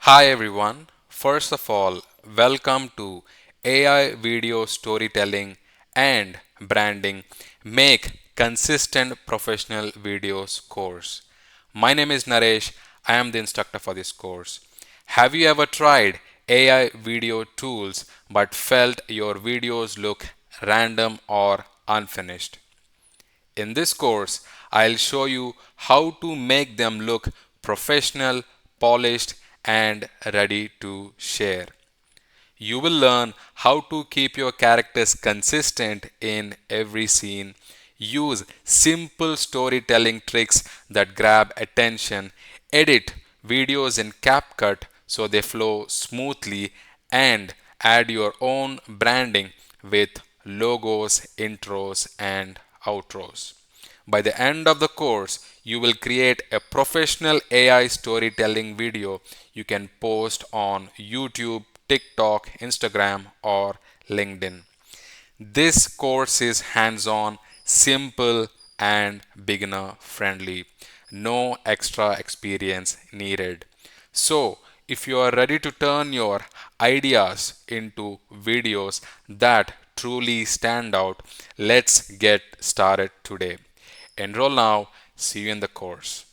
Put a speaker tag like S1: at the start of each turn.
S1: Hi everyone. First of all, welcome to AI video storytelling and branding make consistent professional videos course. My name is Naresh. I am the instructor for this course. Have you ever tried AI video tools but felt your videos look random or unfinished? In this course, I'll show you how to make them look professional, polished, and ready to share. You will learn how to keep your characters consistent in every scene, use simple storytelling tricks that grab attention, edit videos in CapCut so they flow smoothly, and add your own branding with logos, intros, and outros. By the end of the course, you will create a professional AI storytelling video you can post on YouTube, TikTok, Instagram, or LinkedIn. This course is hands on, simple, and beginner friendly. No extra experience needed. So, if you are ready to turn your ideas into videos that truly stand out, let's get started today. Enroll now. See you in the course.